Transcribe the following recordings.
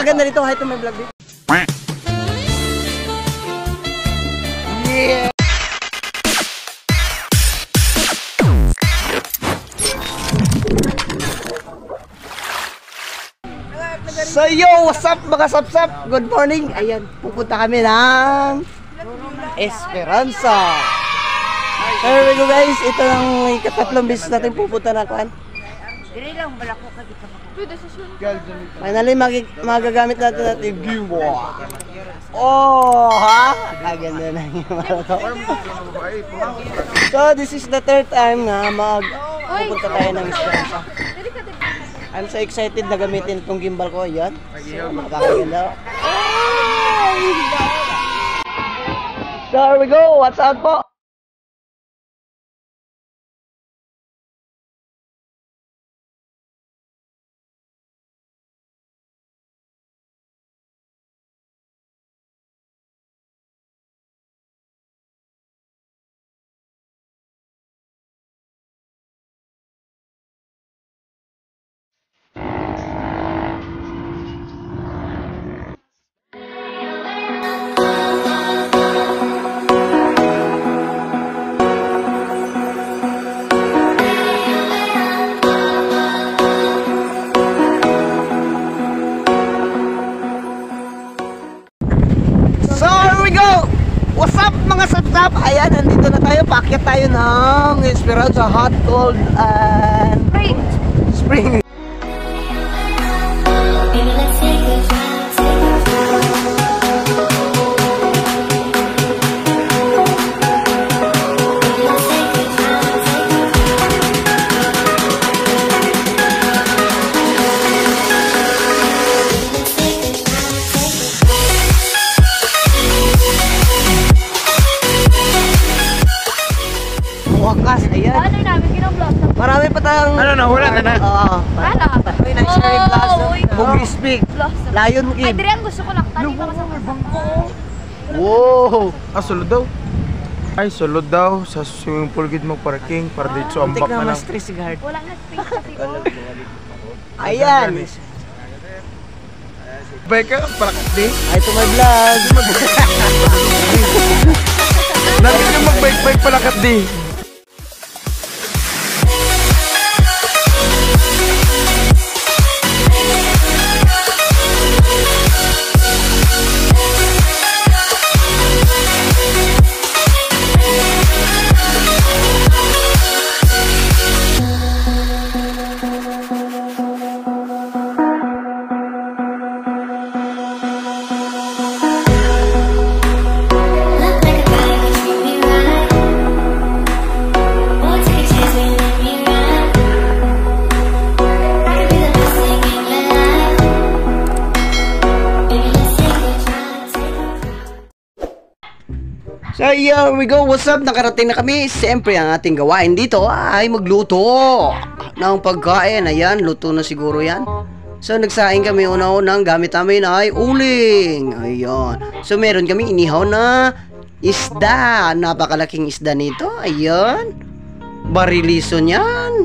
Maganda dito, hi to my vlog dito. Yeah! So yo, what's up mga sapsap? Good morning. Ayan, pupunta kami ng Esperanza. Here we go guys, ito ang ikatatlong beses natin pupunta na kuan. Finally, magagamit natin natin giwa. Oh, ha? Kaganda na yung mga. So, this is the third time na pupunta tayo ng Esperanza. I'm so excited na gamitin itong gimbal ko. Ayan. So, makakaganda. So, here we go. What's up po? What's up mga sapsap? Ayan, nandito na tayo. Paakyat tayo ng Esperanza Hot, Cold, and Spring. Wakas, ayan. Ano yung namin kinoblog? Marami pa tayong... Ano na, wala na na. Oo. Wala. May nag-sharing class. Bugri Speak. Lion Ay, King. Dirian, gusto ko nakatali pa sa bangko. Wow! Ah, sulod daw. Ay, sulod daw sa swimming pool gid mag-parking para dito sa ambak Tik na na mas lang. stress guard. Wala na space kasi ko. Ayan! Bike ka, parakat di. Ay, to my vlog. Namin yung mag-bike palakat di. So here we go, what's up? Nakarating na kami. Siyempre ang ating gawain dito ay magluto ng pagkain. Ayan, luto na siguro yan. So nagsaing kami una-unang gamit namin ay uling. Ayan. So meron kami inihaw na isda. Napakalaking isda nito. Ayan. Barilison yan.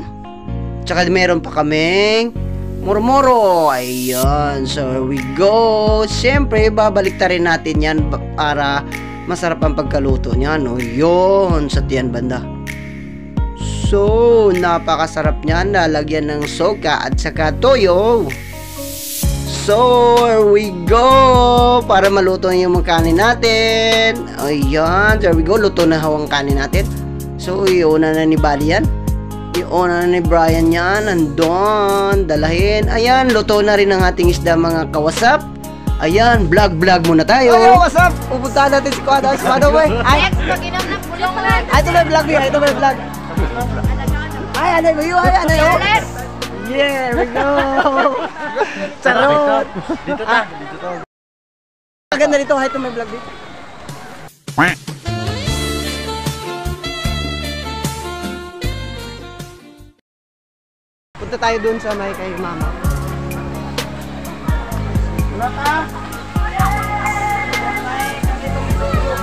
Tsaka meron pa kaming moro-moro. Ayan. So here we go. Siyempre babalik ta rin natin yan para masarap ang pagkaluto niya, no? Yun, sa tiyan banda. So, napakasarap niyan. Lalagyan ng soka at saka toyo. So, here we go. Para maluto yung mga kanin natin. Ayan, there we go. Luto na hawang kanin natin. So, iuna na ni Bali yan. Iuna na ni Brian yan. Nandun. Dalahin. Ayan, luto na rin ang ating isda mga kawasap. Ayan, vlog muna tayo. Ayo, what's up? Pupuntahan natin si Kuadas. By the way, ay, Mag-inom ng bulong lang. ay, ito may vlog niya. Ito may vlog. Ay, anay mo yun. Ay, anay mo. Yeah, we go. Charot. Dito ta, dito ta. Maganda dito. Ay, ito may vlog dito. Punta tayo dun sa may kay mama.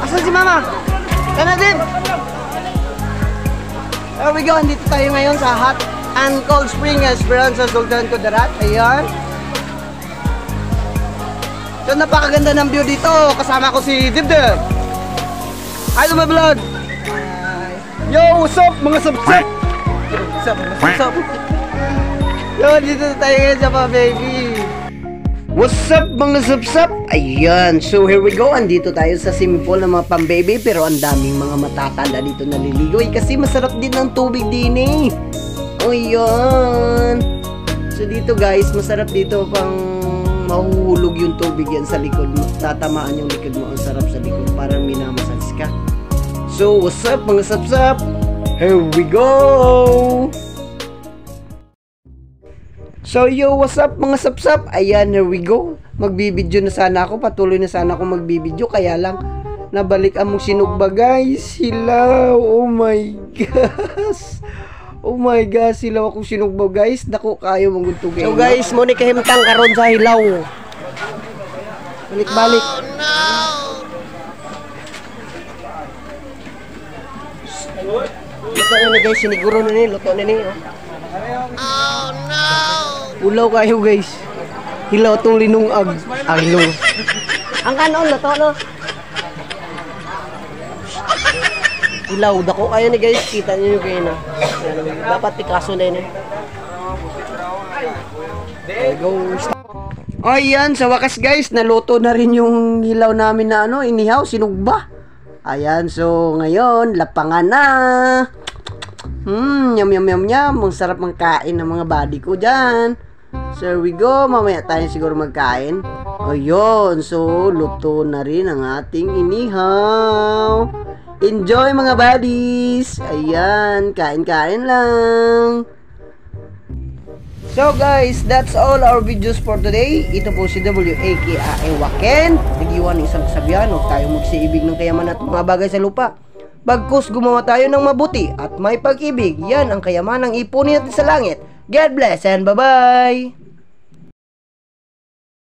Asan si mama? Kana din. There we go. Andito tayo ngayon sa Hot and Cold Spring Esperanza Sultan Kudarat. Ayan. So napakaganda ng view dito. Kasama ko si Dibdib. Hi to my vlog. Yo, what's up mga subsub? What's up mga subsub? Yo, dito tayo ngayon sa pa baby. What's up mga subsub? Ayan, so here we go. Andito tayo sa swimming pool ng mga pang-baby. Pero ang daming mga matatanda dito naliligoy kasi masarap din ng tubig din eh. O yan. So dito guys, masarap dito pang mahuhulog yung tubig yan sa likod mo. Tatamaan yung likod mo. Ang sarap sa likod. Parang minamasage ka. So what's up mga subsub? Here we go. So yo, what's up mga sapsap? Ayan, here we go. Magbibideo na sana ako. Patuloy na sana ako magbibideo. Kaya lang, nabalik among sinugba guys. Hilaw. Oh my gosh. Oh my gosh. Hilaw akong sinugba guys. Dako kayo manguntugay. So guys, muna kahimtang karon sa hilaw. Balik-balik. Oh no. Luto na guys. Siniguro na ni. Luto na ni. Oh no. Ulaw kayo guys. Hilaw tong linungag. Hilong. Ang kanon na to no. Hilaw dako kayo ni guys. Kita niyo kayo na. Dapat pikaso na yun. There goes. Oh yan, sa wakas guys, naluto na rin yung hilaw namin na ano, inihaw, sinugba. Ayan, so ngayon, lapangan na. Yum yum yum yum. Ang sarap magkain ng mga body ko dyan. So here we go. Mamaya tayo siguro magkain. Ayun. So luto na rin ang ating inihaw. Enjoy mga buddies. Ayan. Kain-kain lang. So guys, that's all our videos for today. Ito po si W.A.K.A. Waken. Nagiwan ng isang kasabihan. Huwag tayo magsiibig ng kayaman at mga bagay sa lupa. Bagkus gumawa tayo ng mabuti at may pag-ibig. Yan ang kayamanang ipunin natin sa langit. God bless and bye-bye!